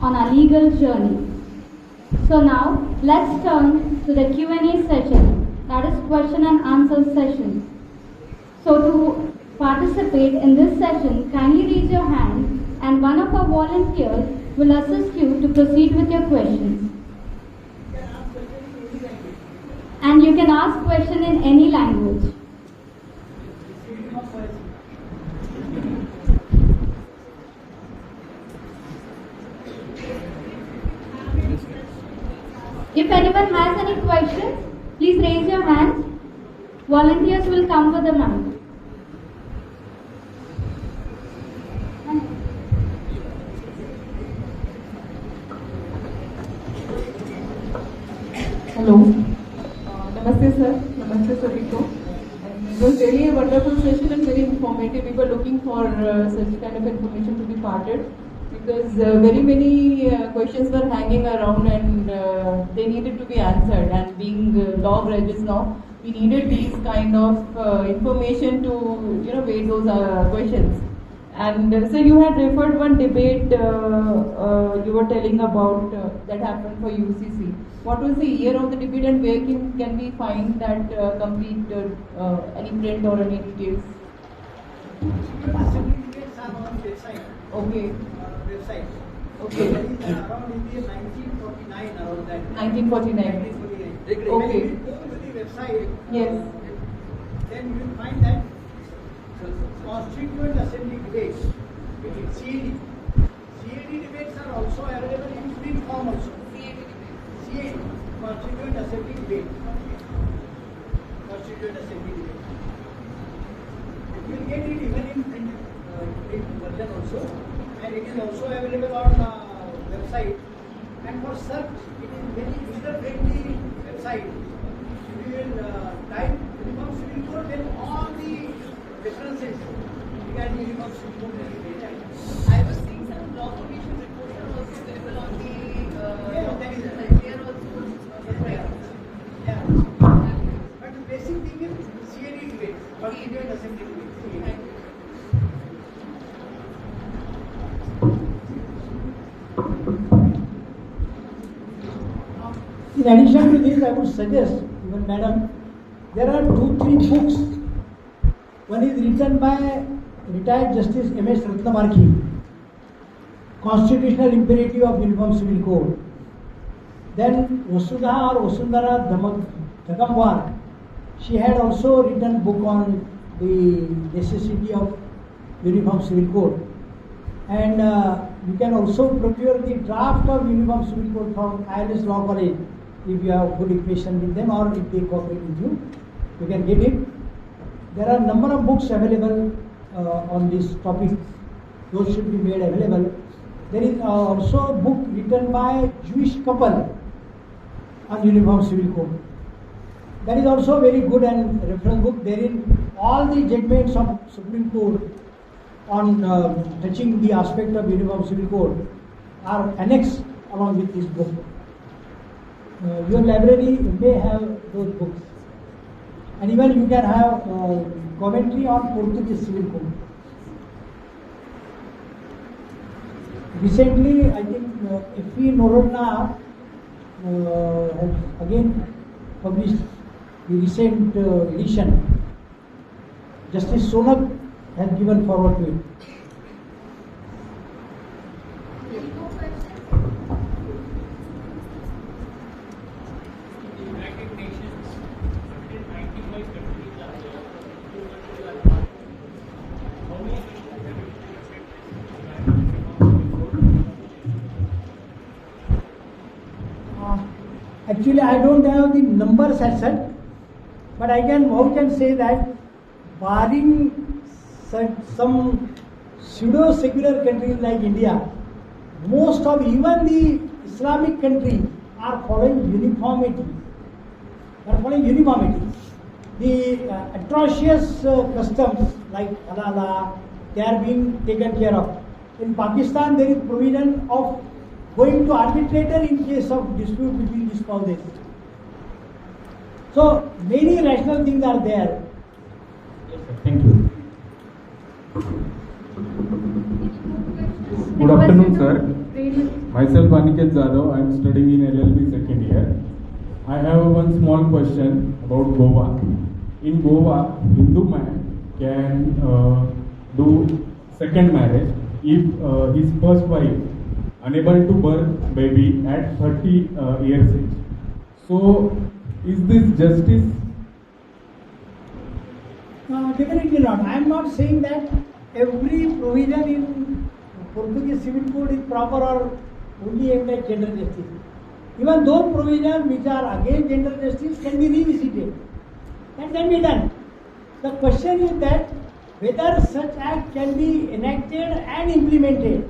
on our legal journey. So now, let's turn to the Q&A session, that is question and answer session. So to participate in this session, kindly raise your hand and one of our volunteers will assist you to proceed with your questions. And you can ask question in any language. If anyone has any questions, please raise your hand. Volunteers will come with the mic. Hello. Namaste sir. Namaste Sabiko. It was really a wonderful session and very informative. We were looking for such kind of information to be parted because very many questions were hanging around and they needed to be answered. And being law graduates now, we needed these kind of information to weigh those questions. And so you had referred one debate you were telling about that happened for UCC. What was the year of the debate and where can we find that complete any print or any details? Assembly debates are on website. Okay. Website. Okay. That is around in the 1949 around that. 1949. 1949. Okay. When you go to the website, Yes. then you will find that Constituent Assembly debates, which is CAD. CAD debates are also available in print form also. CAD, Constituent Assembly debate. Constituent Assembly debate. You will get it even in print version also, and it is also available on website. And for search, it is very user-friendly website. If you will type Uniform Civil Code, then all the references regarding Uniform Civil Code will be there. I was seeing some law commission reports are also available on the that is right. they are also Yeah. But the basic thing is CAD debate, Constituent Assembly debate. In addition to this, I would suggest, even madam, there are 2-3 books. One is written by retired Justice M.S. Ratnamarki, Constitutional Imperative of Uniform Civil Code. Then Vasudha or Vasundhara Dhagamwar, she had also written book on the necessity of Uniform Civil Code. And you can also procure the draft of Uniform Civil Code from ILS Law College if you have good equation with them or if they cooperate with you. You can get it. There are a number of books available on this topic. Those should be made available. There is also a book written by Jewish couple on Uniform Civil Code. That is also very good and reference book. Therein all the judgments of Supreme Court on touching the aspect of Uniform Civil Code are annexed along with this book. Your library may have those books. And even you can have commentary on Portuguese Civil Code. Recently, I think F.E. Noronha has again published the recent edition. Justice Sonak has given forward to it. Actually, I don't have the numbers as such, but I can vouch and say that barring some pseudo-secular countries like India, most of even the Islamic countries are following uniformity. The atrocious customs like halala, they are being taken care of. In Pakistan, there is provision of going to arbitrator in case of dispute between the spouses. So many rational things are there. Yes, sir. Thank you. Good afternoon, sir. Myself Aniket Jadhav, I am studying in LLB second year. I have one small question about Goa. In Goa, Hindu man can do second marriage if his first wife unable to birth baby at 30 years age. So, is this justice? Definitely not. I am not saying that every provision in Portuguese Civil Code is proper or only aimed at gender justice. Even those provisions which are against gender justice can be revisited. That can be done. The question is that whether such act can be enacted and implemented.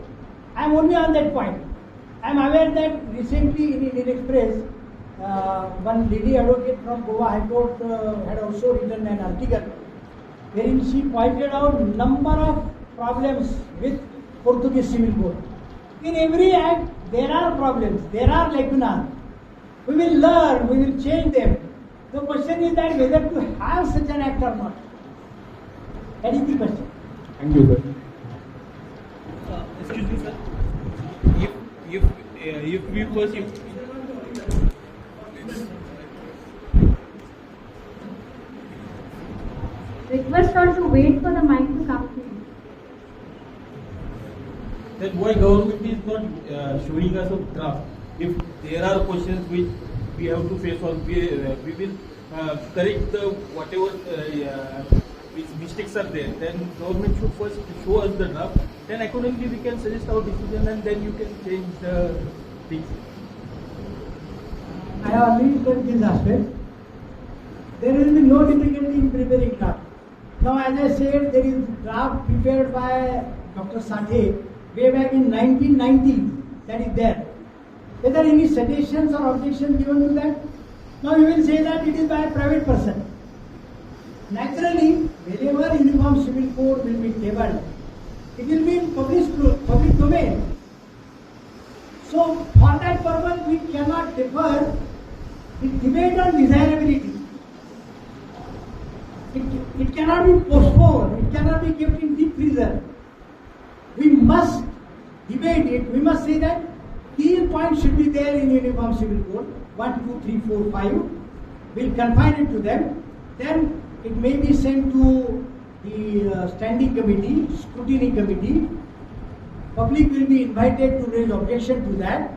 I am only on that point. I am aware that recently in Indian Express, one lady advocate from Goa High Court had also written an article wherein she pointed out number of problems with Portuguese Civil Code. In every act, there are problems, there are lacunas. We will learn, we will change them. The question is that whether to have such an act or not. That is the question. Thank you, sir. Excuse me, sir. If we first Request all to wait for the mic to come to you. then why government is not showing us a draft? If there are questions which we have to face on, we will correct the whatever which mistakes are there. Then government should first show us the draft. Then accordingly we can suggest our decision, and then you can change the things. I have already said this aspect. There will be no difficulty in preparing draft. Now, as I said, there is draft prepared by Dr. Sanjeev way back in 1990. That is there. Whether any suggestions or objections given to that? Now you will say that it is by a private person. Naturally, wherever uniform civil code will be tabled, it will be in public domain. So, for that purpose, we cannot defer the debate on desirability. It cannot be postponed, it cannot be kept in deep freezer. We must debate it, we must say that key points should be there in Uniform Civil Code, 1, 2, 3, 4, 5. We'll confine it to them. Then it may be sent to the standing committee, scrutiny committee. Public will be invited to raise objection to that.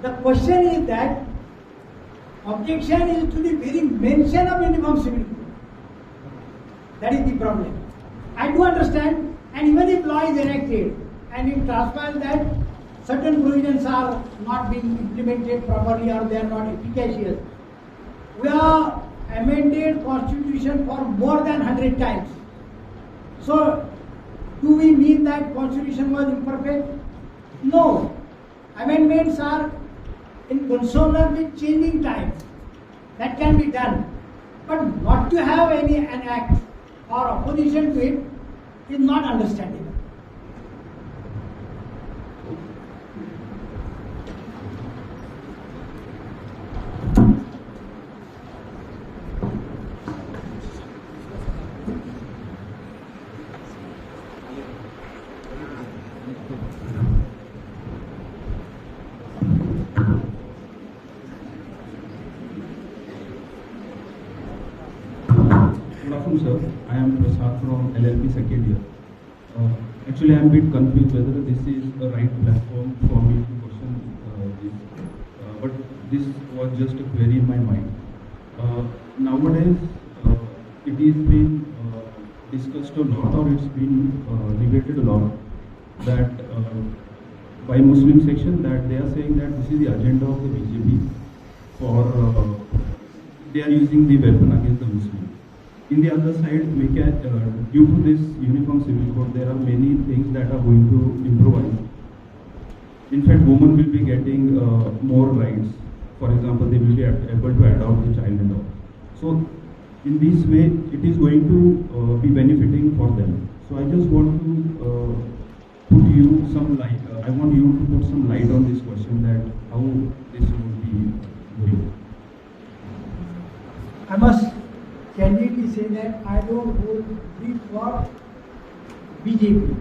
The question is that objection is to the very mention of Uniform Civil Code. That is the problem. I do understand, and even if law is enacted and it transpires that certain provisions are not being implemented properly or they are not efficacious, we have amended Constitution for more than 100 times. So, do we mean that Constitution was imperfect? No. Amendments are in consonance with changing times. That can be done. But not to have an act or opposition to it is not understandable. Good afternoon, sir. I am Prasad from LLP second year. Actually, I am a bit confused whether this is the right platform for me to question this. But this was just a query in my mind. Nowadays, it is been discussed a lot, or it's been debated a lot, that by Muslim section that they are saying that this is the agenda of the BJP for they are using the weapon against the Muslims. In the other side, we can, due to this Uniform Civil Code, there are many things that are going to improvise. In fact, women will be getting more rights. For example, they will be able to adopt a child and all. So, in this way, it is going to be benefiting for them. So, I just want to put you some light. I want you to put some light on this question, that how this would be going. I must candidly say that I don't hold brief for BJP.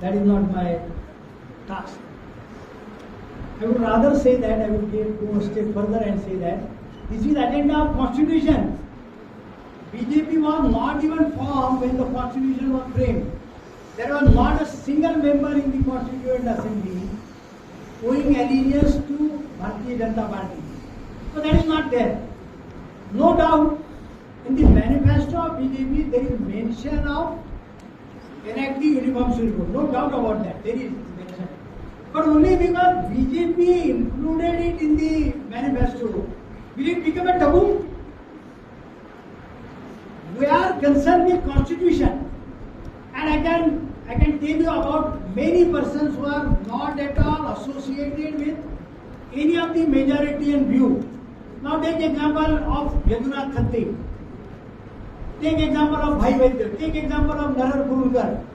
That is not my task. I would rather say that, I would go a step further and say that this is agenda of constitution. BJP was not even formed when the constitution was framed. There was not a single member in the Constituent Assembly owing allegiance to Bharatiya Janata Party. So that is not there. No doubt, in the manifesto of BJP there is mention of enacting uniform civil code. No doubt about that. There is mention. But only because BJP included it in the manifesto, will it become a taboo? We are concerned with constitution, and I can tell you about many persons who are not at all associated with any of the majoritarian view. Now take example of Yadunnath Khatri, take example of Bhai Vaidya, take example of Narar Kurulkar,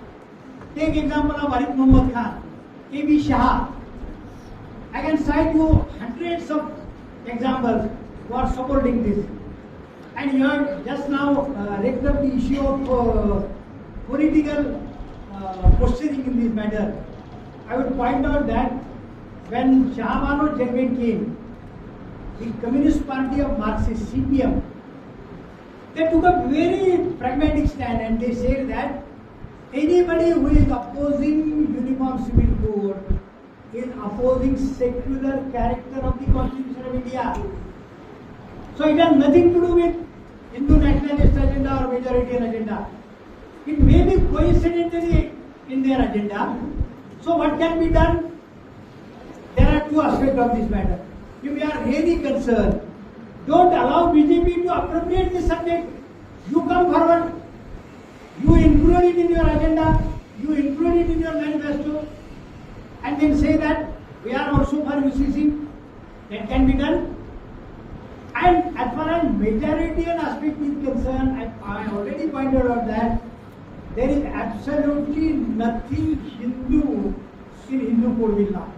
take example of Arif Muhammad Khan, A.B. Shah. I can cite you hundreds of examples who are supporting this. And you have just now raised up the issue of political questioning in this matter. I would point out that when Shahbano Jagmen came, the Communist Party of Marxists, CPM, they took a very pragmatic stand and they said that anybody who is opposing uniform civil code is opposing secular character of the Constitution of India. So it has nothing to do with Hindu nationalist agenda or majoritarian agenda. It may be coincidentally in their agenda. So what can be done? There are two aspects of this matter. If we are really concerned, don't allow BJP to appropriate this subject. You come forward, you include it in your agenda, you include it in your manifesto, and then say that we are also for UCC. That can be done. And as far as majoritarian aspect is concerned, I already pointed out that there is absolutely nothing Hindu in Hindu code law.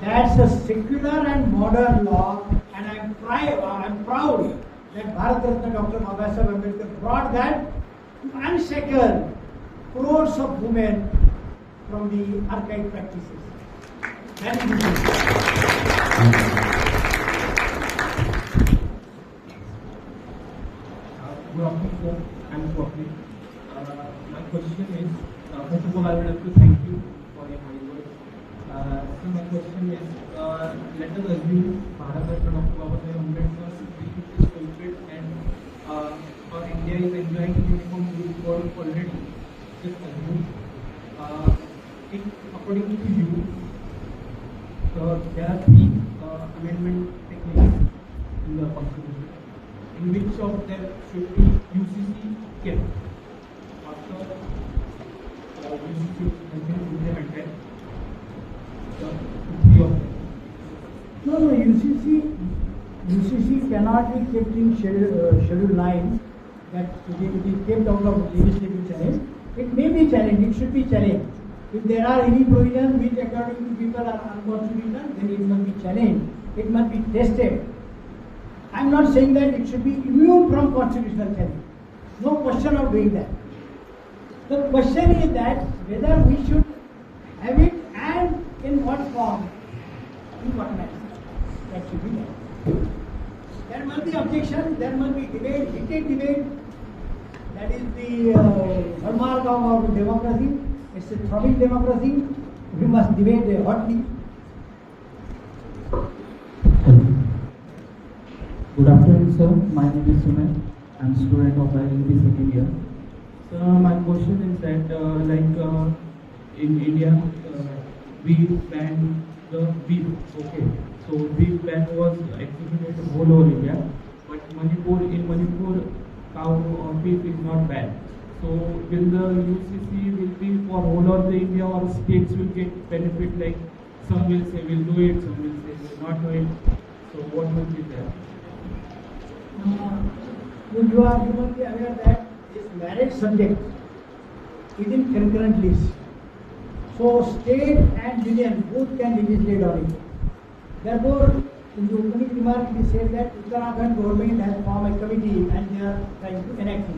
That's a secular and modern law, and I'm proud that Bharat Ratna Dr. Babasaheb Ambedkar brought that to unshackle crores of women from the archaic practices. That is the Good afternoon, sir. I'm Swapnil. My question is, first of all, I would like to thank you for your kind words. So my question is, let us assume Bharat Ratna Dr. Babasaheb Ambedkar's dream is fulfilled and our India is enjoying uniform civil code already. Just assume, if according to you, there are three amendment techniques in the Constitution. In which of them should be UCC kept after UCC has been implemented? Three of them. No, UCC cannot be kept in schedule 9, that it is kept out of legislative challenge. It may be challenged, it should be challenged. If there are any provisions which according to people are unconstitutional, then it must be challenged, it must be tested. I am not saying that it should be immune from constitutional challenge. No question of doing that. The question is that whether we should have it and in what form, in what manner. That should be there. There must be objection, there must be debate, heated debate. That is the hallmark of our democracy. It's a throbbing democracy. We must debate hotly. Good afternoon, sir. My name is Sunay. I'm a student of LLB second year. So my question is that, in India, we banned the beef. Okay, so beef ban was executed all over India, but in Manipur, cow or beef is not banned. So will the UCC will be for all over the India, or states will get benefit? Like some will say we'll do it, some will say we'll not do it. So what will be there? You must be aware that this marriage subject is in concurrent list. So state and union both can legislate on it. Therefore, in the opening remark it is said that Uttarakhand government has formed a committee and they are trying to enact it.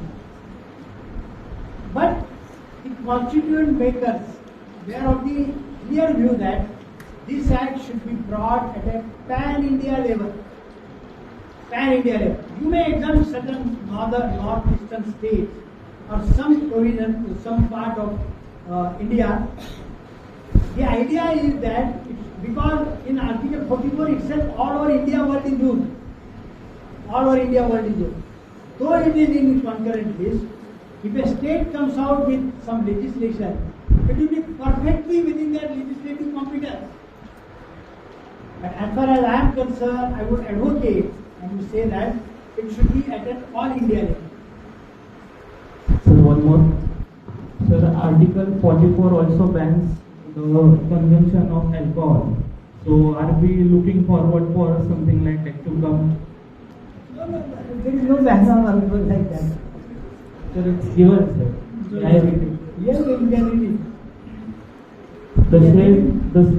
But the constituent makers we are of the clear view that this act should be brought at a pan-India level. Pan-India level. You may exempt certain northeastern states or some provision to some part of India. The idea is that because in Article 44 itself, all over India world is used. All over India world is used. Though it is in concurrent list, if a state comes out with some legislation, it will be perfectly within their legislative competence. But as far as I am concerned, I would advocate and would say that it should be at an all India level. Sir, one more. Sir, Article 44 also bans the consumption of alcohol. So, are we looking forward for something like that to come? No, there is no ban on alcohol like that. Sir, it's given, sir. I read it. Yes, in reality. The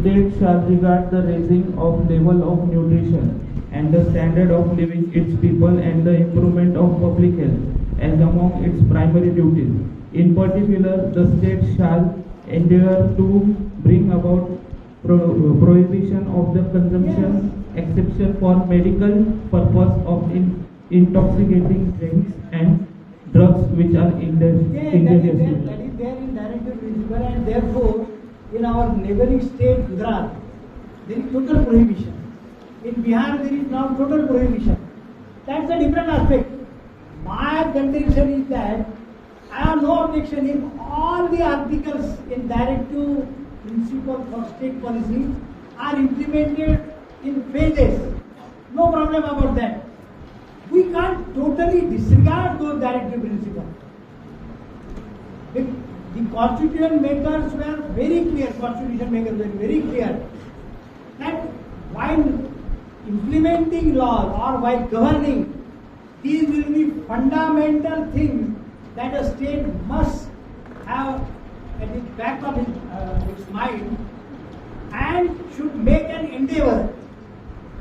state shall regard the raising of level of nutrition and the standard of living its people and the improvement of public health as among its primary duties. In particular, the state shall endeavor to bring about prohibition of the consumption, exception for medical purpose of intoxicating drinks and drugs which are injurious. That is there in directive principle, and therefore in our neighboring state Gujarat there is total prohibition. In Bihar there is now total prohibition. That's a different aspect. My contention is that I have no objection if all the articles in directive principle for state policy are implemented in phases. No problem about that. We can't totally disregard those directive principles. The constitution makers were very clear, that while implementing laws or while governing, these will be fundamental things that a state must have at the back of its mind and should make an endeavor.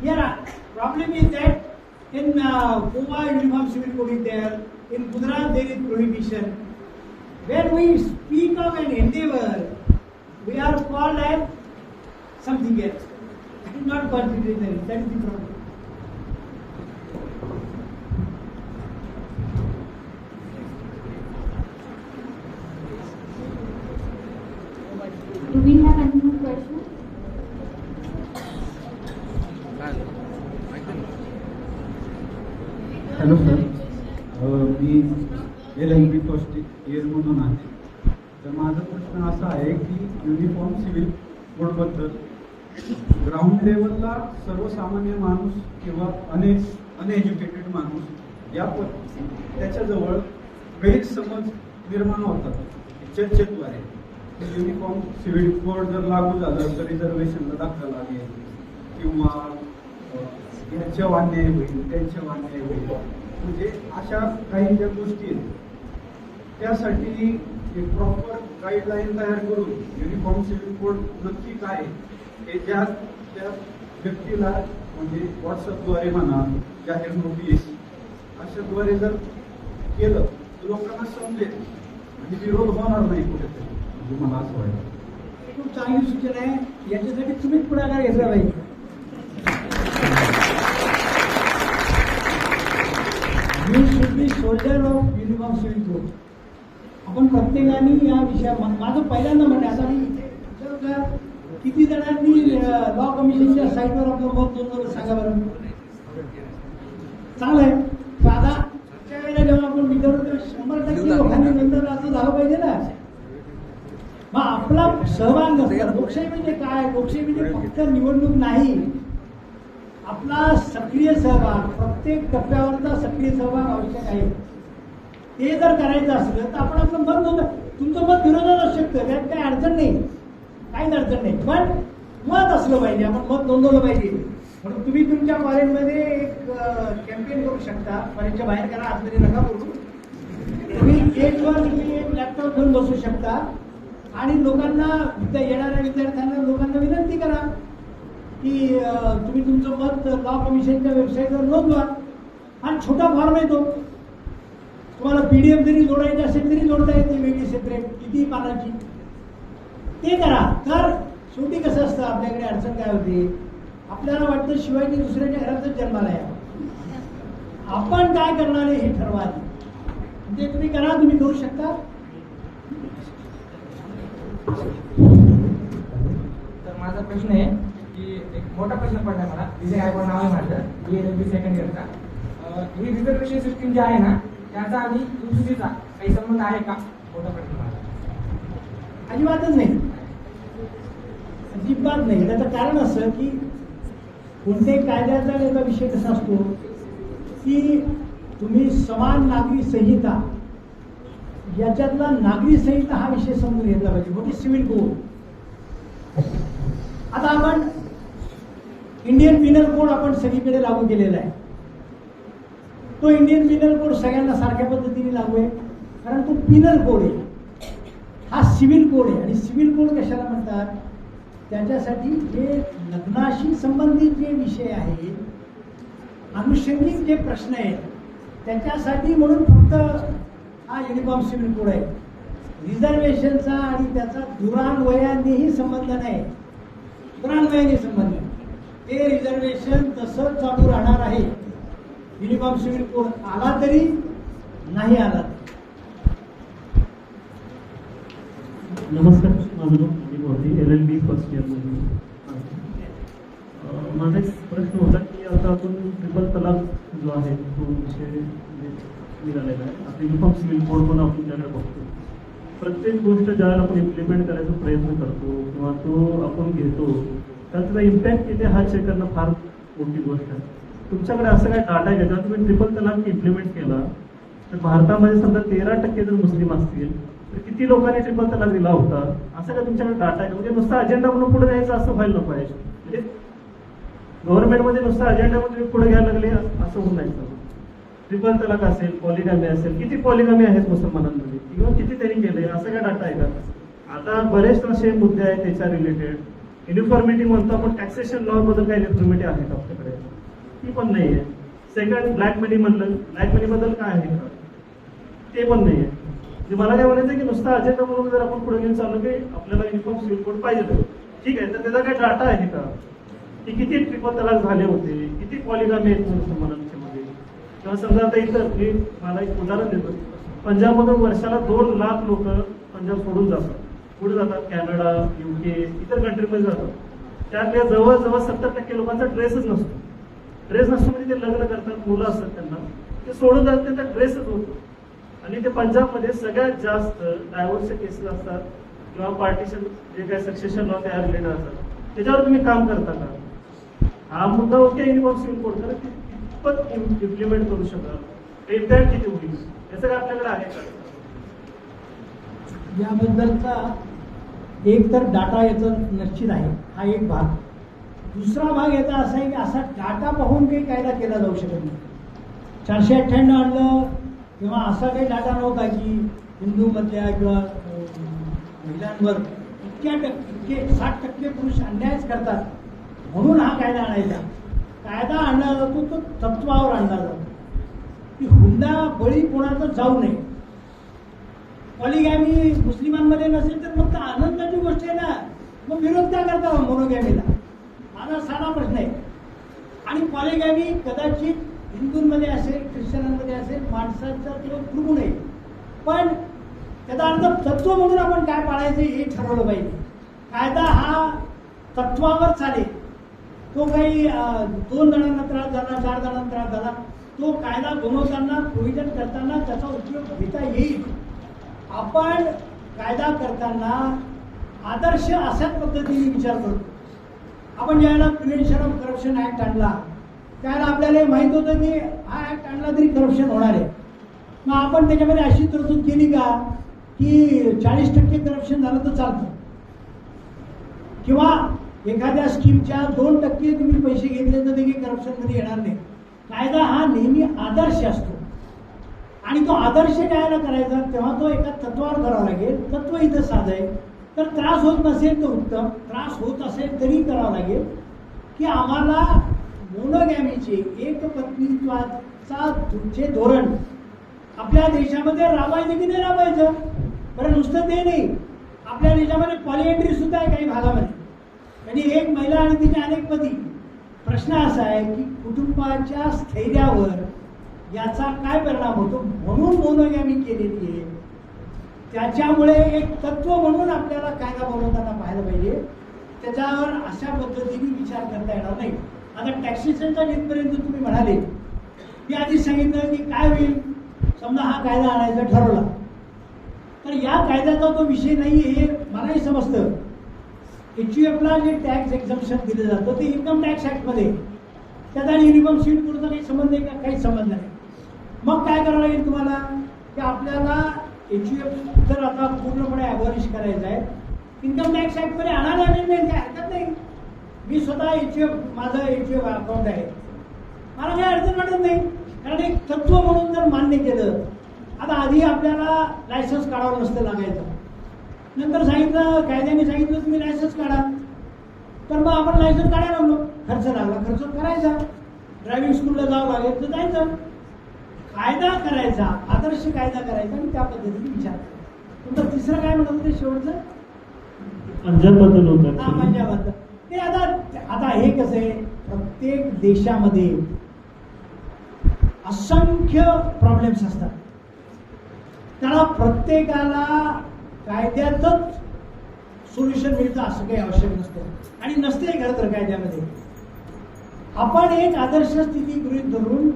Here, problem is that in Goa, Uniform Civil Code is there. In Gujarat, there is prohibition. When we speak of an endeavor, we are called as something else. It is not constitutional. That is the problem. Do we have any more questions? Hello sir, मी LLB first इयरमधून आहे. तर माझा प्रश्न असा आहे की uniform civil कोडबद्दल ground लेवलला सर्वसामान्य माणूस किंवा अनएज्युकेटेड माणूस त्याच्याजवळ गैरसमज निर्माण होतात चर्चेद्वारे. युनिफॉर्म सिव्हिल कोड जर लागू झालं तर रिझर्वेशनला धक्का लागेल किंवा यांच्या अन्याय होईल, त्यांच्या अन्याय होईल, म्हणजे अशा काही ज्या गोष्टी आहेत त्यासाठी एक प्रॉपर गाईडलाईन तयार करून युनिफॉर्म सिव्हिल कोड नक्की काय हे त्या व्यक्तीला म्हणजे व्हॉट्सअपद्वारे म्हणा, जाहीर नोटीस अशाद्वारे जर केलं तर लोकांना समजेल आणि विरोध होणार नाही कुठेतरी. म्हणजे मला असं वाटतं खूप चांगली सूचना आहे. याच्यासाठी तुम्हीच पुढाकार घेतला पाहिजे. You should be soldier of uniform civil code. आपण प्रत्येकाने या विषयावर माझं पहिल्यांदा म्हणणं आता मी इथे किती जणांनी लॉ कमिशनच्या साईटवर आपलं मत नोंदवलं सांगा बरं. चांगलं आहे. साधा वेळेला जेव्हा आपण विचारतो तेव्हा 100% लोकांनी नंतर असं झालं पाहिजे ना. मग आपला सहभाग नसतो. लोकशाही म्हणजे काय? लोकशाही म्हणजे फक्त निवडणूक नाही, आपला सक्रिय सहभाग, प्रत्येक टप्प्यावरचा सक्रिय सहभाग आवश्यक आहे. ते जर करायचं असलं तर आपण आपलं मत नोंदव. तुमचं मत विरोधात असू शकतं, त्यात काही अडचण नाही, काहीच अडचण नाही, पण मत असलं पाहिजे, आपण मत नोंदवलं पाहिजे. म्हणून तुम्ही तुमच्या कॉलेजमध्ये एक कॅम्पेन करू शकता. कॉलेजच्या बाहेर करा, आतमध्ये नका करू. तुम्ही गेटवर तुम्ही एक लॅपटॉप घेऊन बसू शकता आणि लोकांना, येणाऱ्या विद्यार्थ्यांना लोकांना विनंती करा की तुम्ही तुमचं मत लॉ कमिशनच्या वेबसाईटवर नोंदवा. हा छोटा फॉर्म येतो, तुम्हाला PDF जरी जोडायची असेल तरी जोडता येते, वेगळी सेपरेट किती पानाची. ते करा. तर शेवटी कसं असतं, आपल्याकडे अडचण काय होते, आपल्याला वाटतं शिवाजी दुसऱ्याच्या घरातच जन्माला यावं. आपण काय करणार आहे हे ठरवा. म्हणजे तुम्ही करा, तुम्ही करू शकता. तर माझा प्रश्न आहे की एक मोठा प्रश्न पडला मला. विजय गायकवाड नाव आहे माझं, LLB सेकंड इयरचा. ही रिझर्वेशन सिस्टीम जी आहे ना, त्याचा आणि UGCचा काही संबंध आहे का? मोठा प्रश्न मला. अजिबातच नाही, अजिबात नाही. त्याचं कारण असं की कोणत्याही कायद्याचा त्याचा विषय कसा असतो की तुम्ही समान नागरी संहिता, याच्यातला नागरी संहिता हा विषय समजून घेतला पाहिजे. म्हणजे सिव्हिल कोड. आता आपण इंडियन पिनल कोड आपण सगळीकडे लागू केलेला आहे. तो इंडियन पिनल कोड सगळ्यांना सारख्या पद्धतीने लागू आहे, कारण तो पिनल कोड आहे. हा सिव्हिल कोड आहे. आणि सिव्हिल कोड कशाला म्हणतात, त्याच्यासाठी जे लग्नाशी संबंधित जे विषय आहेत, अनुषंगिक जे प्रश्न आहेत, त्याच्यासाठी म्हणून फक्त हा युनिफॉर्म सिव्हिल कोड आहे. रिझर्वेशनचा आणि त्याचा दुरान्वयानेही संबंध नाही. दुरान्वयाने संबंध नाही. ते रिझर्वेशन तसंच चालू राहणार आहे. युनिफॉर्म सिव्हिल कोड आला तरी नाही आला तरी. नमस्कार, माझं नाव संजीव होती, LLB फर्स्ट इयरमध्ये. माझा एक प्रश्न होता की आता आपण ट्रिपल तलाक जो आहे तो विषय निघालेला आहे. आता युनिफॉर्म सिव्हिल कोड पण आपण त्याकडे बघतो. प्रत्येक गोष्ट ज्यावेळेला आपण इम्प्लिमेंट करायचा प्रयत्न करतो किंवा तो आपण घेतो, त्याचा इम्पॅक्ट किती हा चेक करणं फार मोठी गोष्ट आहे. तुमच्याकडे असं काय डाटा आहे का, जेव्हा तुम्ही ट्रिपल तलाक इम्प्लिमेंट केला तर भारतामध्ये समजा 13% जर मुस्लिम असतील तर किती लोकांनी ट्रिपल तलाक दिला होता, असं काय तुमच्याकडे डाटा आहे? म्हणजे नुसता अजेंडा म्हणून पुढे जायचं असं व्हायला नको आहे. म्हणजे गव्हर्नमेंटमध्ये नुसता अजेंडामध्ये पुढे घ्यायला लागले असं होऊन जायचं. ट्रिपल तलाक असेल, पॉलिगामी असेल, किती पॉलिगामी आहेत मुसलमानांमध्ये किंवा किती त्यांनी केले, असं काय डाटा आहे का? आता बरेच असे मुद्दे आहेत त्याच्या रिलेटेड. युनिफॉर्मिटी म्हणतो आपण, टॅक्सेशन लॉ बद्दल काही युनिफॉर्मिटी आहे का आपल्याकडे? ती पण नाही आहे. सेकंड, ब्लॅक मनी म्हणलं, ब्लॅक मनी बद्दल काय आहे का? ते पण नाही आहे. मला काय म्हणायचं की नुसता अजेंडा म्हणून जर आपण पुढे घेऊन चाललो की आपल्याला युनिफॉर्म सिव्हिल कोड पाहिजे, ठीक आहे, तर त्याचा काही डाटा आहे का की किती ट्रिपल तलाक झाले होते, किती पॉलिगामी आहेत मुसलमानांच्या मध्ये? किंवा समजा आता इतर, मी मला एक उदाहरण देतो, पंजाबमधून वर्षाला 2 लाख लोक पंजाब सोडून जातात, पुढे जातात कॅनडा, UK, इतर कंट्रीमध्ये जातात. त्यातल्या जवळजवळ 70% लोकांचा ड्रेसच नसतो. ड्रेस नसतो म्हणजे ते लग्न करतात, मुलं असतात त्यांना, ते सोडून जातात, त्यांचा ड्रेसच होतो. आणि ते पंजाबमध्ये सगळ्यात जास्त डायव्होर्स केसेस असतात किंवा पार्टिशन, जे काही सक्सेशन लॉ त्या रिलेटेड असतात, त्याच्यावर तुम्ही काम करता का? हा मुद्दा ओके, युनिफॉर्म सिव्हिल कोड करा, कितपत इम्प्लिमेंट करू शकाल, इम्पॅक्ट किती होईल, याचं काय आपल्याकडे आहे का? याबद्दलचा एक तर डाटा याचा निश्चित आहे, हा एक भाग. दुसरा भाग याचा असा आहे की असा डाटा पाहून काही कायदा केला जाऊ शकत नाही. 498 आणलं तेव्हा असा काही डाटा नव्हता की हिंदूमधल्या किंवा महिलांवर इतके 60% पुरुष अन्यायच करतात म्हणून हा कायदा आणायचा. कायदा आणला जातो तो तत्वावर आणला जातो की हुंडा बळी कोणाचा जाऊ नये. पॉलिगॅमी मुस्लिमांमध्ये नसेल तर मग आनंदाची गोष्ट आहे ना, मग विरोध काय करता मोनोगॅमीला? माझा साधा प्रश्न आहे. आणि पॉलिगॅमी कदाचित हिंदूंमध्ये असेल, ख्रिश्चनांमध्ये असेल, माणसाचा तो गुण आहे, पण त्याचा अर्थ तत्व म्हणून आपण काय पाळायचे हे ठरवलं पाहिजे. कायदा हा तत्वावर चालेल. तो काही 2 जणांना त्रास झाला, 4 जणांना त्रास झाला, तो कायदा बनवताना, प्रोव्हिजन करताना त्याचा उपयोग घेता येईल. आपण कायदा करताना आदर्श अशाच पद्धतीने विचार करतो. आपण ज्यावेळेला प्रिव्हेन्शन ऑफ करप्शन ऍक्ट आणला त्यावेळेला आपल्याला माहित होतं की हा ऍक्ट आणला तरी करप्शन होणार आहे. मग आपण त्याच्यामध्ये अशी तरतूद केली का की 40% करप्शन झालं तर चालतं, किंवा एखाद्या स्कीमच्या 2% तुम्ही पैसे घेतले तर ते काही करप्शनमध्ये येणार नाही. कायदा हा नेहमी आदर्श असतो आणि तो आदर्श कायदा करायचा तेव्हा तो एका तत्वावर करावा लागेल. तत्व इथं साधं आहे. तर त्रास होत नसेल तर उत्तम, त्रास होत असेल तरी करावं लागेल की आम्हाला मोनोगॅमीचे, एकपत्नीत्वाचे धोरण आपल्या देशामध्ये राबायचं की नाही राबायचं? बरं नुसतं ते नाही, आपल्या देशामध्ये पॉलिएंड्री सुद्धा आहे काही भागामध्ये, म्हणजे एक महिला आणि तिचे अनेक पती. प्रश्न असा आहे की कुटुंबाच्या स्थैर्यावर याचा काय परिणाम होतो, म्हणून मोनोगॅमी केलेली आहे. त्याच्यामुळे एक तत्व म्हणून आपल्याला कायदा बनवताना पाहायला पाहिजे, त्याच्यावर अशा पद्धतीने विचार करता येणार नाही. आता टॅक्सेशनच्या जिथपर्यंत तुम्ही म्हणाले, मी आधीच सांगितलं की काय होईल समजा हा कायदा आणायचा ठरवला, तर या कायद्याचा तो विषय नाही हे मलाही समजतं. HUFला जे टॅक्स एक्झम्पशन दिलं जातं ते इन्कम टॅक्स ॲक्टमध्ये, त्याचा युनिफॉर्म सिव्हिल कोडचा काही संबंध आहे का? काहीच संबंध नाही. मग काय करावं लागेल तुम्हाला की आपल्याला HUF जर आता पूर्णपणे अबॉलिश करायचं आहे, इन्कम टॅक्स ॲक्टमध्ये आणायला अमेंडमेंट काय हरकत नाही. मी स्वतः माझं HUF अकाउंट आहे, मला काही अडचण वाटत नाही. कारण एक तत्व म्हणून जर मान्य केलं, आता आधी आपल्याला लायसन्स काढावं नसतं लागायचं, नंतर सांगितलं कायद्याने सांगितलं तुम्ही लायसन्स काढा, तर मग आपण लायसन्स काढायला लागलो. खर्च लागला, खर्च करायचा. ड्रायव्हिंग स्कूलला जावं लागेल तर जायचं. कायदा करायचा, आदर्श कायदा करायचा आणि त्या पद्धतीने विचार करायचा. तुमचं तिसरं काय म्हणत होते शेवटचं? पंजाबबद्दल होतं. हा, पंजाबबद्दल. ते आता हे कसं आहे, प्रत्येक देशामध्ये असंख्य प्रॉब्लेम्स असतात, त्याला प्रत्येकाला कायद्यातच सोल्युशन मिळतं असं काही आवश्यक नसतं, आणि नसते खरं तर कायद्यामध्ये. आपण एक आदर्श स्थिती गृहीत धरून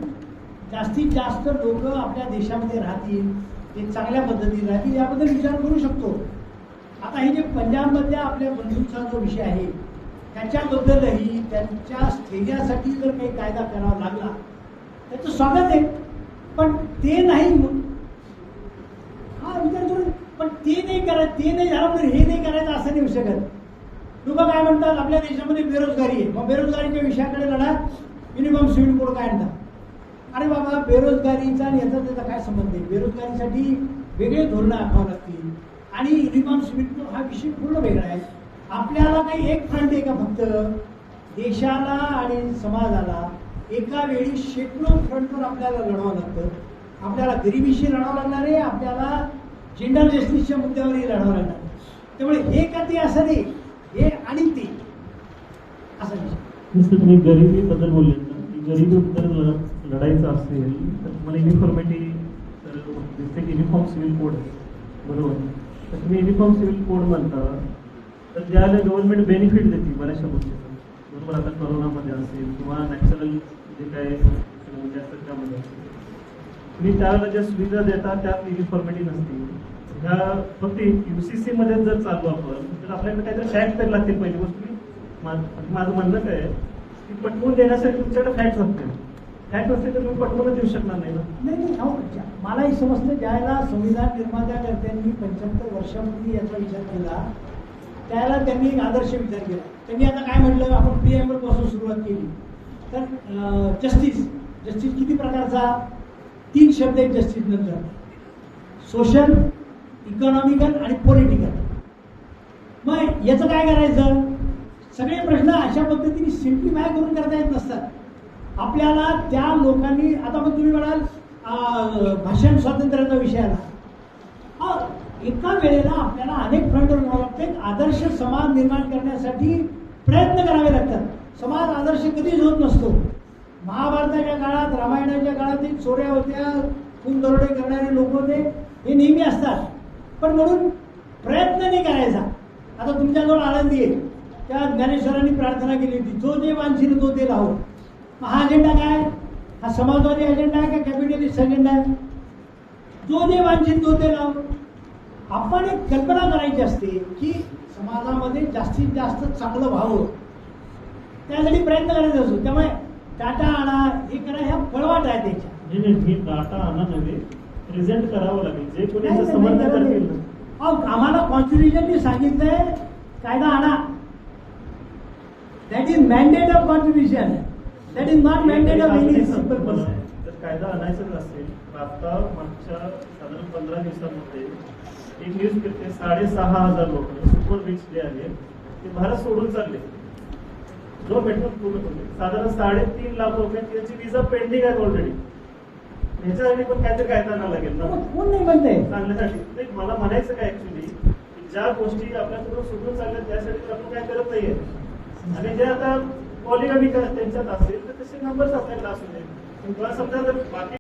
जास्तीत जास्त लोक आपल्या देशामध्ये राहतील, ते चांगल्या पद्धतीने राहतील याबद्दल विचार करू शकतो. आता हे जे पंजाबमधल्या आपल्या बंधूंचा जो विषय आहे त्याच्याबद्दलही त्यांच्या स्थैर्यासाठी जर काही कायदा करावा लागला त्याचं स्वागत आहे, पण ते नाही हा विचार करू. पण ते नाही करायचं, ते नाही झालं तर हे नाही करायचं असं नाही होऊ शकत. लोक काय म्हणतात आपल्या देशामध्ये बेरोजगारी आहे, मग बेरोजगारीच्या विषयाकडे लढा, युनिफॉर्म सिव्हिल कोड काय म्हणतात. अरे बाबा, बेरोजगारीचा आणि याचा त्याचा काय संबंध आहे? बेरोजगारीसाठी वेगळे धोरणं आखावं लागतील आणि युनिफॉर्म सिव्हिल कोड हा विषय पूर्ण वेगळा आहे. आपल्याला काही एक फ्रंट आहे का? फक्त देशाला आणि समाजाला एका वेळी शेकडो फ्रंटवर आपल्याला लढावं लागतं. आपल्याला गरिबीशी लढावं लागणार आहे, आपल्याला जेंडर जस्टिसच्या मुद्द्यावरही लढावं लागणार आहे. त्यामुळे हे का ते असं नाही, हे आणि ते असं विषय. जसं तुम्ही गरिबीबद्दल बोलले ना, की गरिबीबद्दल लढायचं असेल तर तुम्हाला युनिफॉर्मिटी, तर जसे युनिफॉर्म सिव्हिल कोड आहे बरोबर, तर तुम्ही युनिफॉर्म सिव्हिल कोड म्हणता तर ज्याला गव्हर्नमेंट बेनिफिट देते बऱ्याचशा गोष्टीचं बरोबर. आता करोनामध्ये असेल किंवा नॅचरल जे काय जास्त त्यामध्ये असेल, तुम्ही त्याला ज्या सुविधा देता त्यात युनिफॉर्मिटी नसते. ह्या फक्त UCC मध्ये जर चालू आपण तर आपल्याकडे काहीतरी फॅक्ट तरी लागतील. पहिली गोष्ट माझं म्हणणं काय आहे की पटवून देण्यासाठी तुमच्याकडे फॅक्ट लागतील. फॅक्ट असते तर तुम्ही पटवूनच देऊ शकणार नाही ना. नाही, मलाही समजतं. ज्यावेळेला संविधान निर्मात्याकर्त्यांनी 75 वर्षापूर्वी याचा विचार केला त्याला त्यांनी एक आदर्श विचार केला. त्यांनी आता काय म्हटलं, आपण प्रिएम्बल पासून सुरुवात केली तर जस्टिस किती प्रकारचा? 3 शब्द आहेत जस्टिस नंतर, सोशल, इकॉनॉमिकल आणि पॉलिटिकल. मग याचं काय करायचं? सगळे प्रश्न अशा पद्धतीने सिम्प्लिफाय करून करता येत नसतात. आपल्याला त्या लोकांनी, आता मग तुम्ही म्हणाल भाषण स्वातंत्र्याचा विषय आला, एका वेळेला आपल्याला अनेक फ्रंटवर लढावं लागतं. एक आदर्श समाज निर्माण करण्यासाठी प्रयत्न करावे लागतात. समाज आदर्श कधीच होत नसतो. महाभारताच्या काळात, रामायणाच्या काळात एक चोऱ्या होत्या, खून दरोडे करणारे लोक होते, हे नेहमी असतात. पण म्हणून प्रयत्न नाही करायचा. आता तुमच्याजवळ आनंदी आहे, त्या ज्ञानेश्वरांनी प्रार्थना केली होती, जो जे वांछील तो ते लावो. हा अजेंडा काय? हा समाजवादी अजेंडा आहे का कॅपिटलिस्ट अजेंडा आहे? जो जे वांछील तो ते लावो. आपण एक कल्पना करायची असते की समाजामध्ये जास्तीत जास्त चांगलं व्हावं, त्यासाठी प्रयत्न करायचा असतो. त्यामुळे डाटा आणा, हे करा, ह्या फळवाट आहे त्याच्या. हे डाटा आणा नव्हे, प्रेझेंट करावं लागेल. जे कोणी समर्थन करतील आम्हाला कॉन्स्टिट्यूशनने सांगितलंय कायदा आणा. That is mandate of constitution, that is not mandate of any simple person. जर कायदा आणायचाच असेल तर आता मागच्या साधारण 15 दिवसांमध्ये एक न्यूज करते 6,500 लोक सुपर रिच जे आहेत ते भारत सोडून चालले. जो मेट्रो पूर्ण करते साधारण 3.5 लाख लोक आहेत, त्यांची विजा पेंडिंग आहेत ऑलरेडी. ह्याच्यासाठी पण काहीतरी कायदा आणायला लागेल ना. कोण नाही म्हणते चांगल्यासाठी. नाही, मला म्हणायचं काय ऍक्च्युली, ज्या गोष्टी आपल्याकडून सुटून चालल्या त्यासाठी तर आपण काय करत नाहीये आणि जे आता पॉलिगमी त्यांच्यात असेल तर तसे नंबर्स आपल्याकडे असू नये किंवा समजा जर बाकी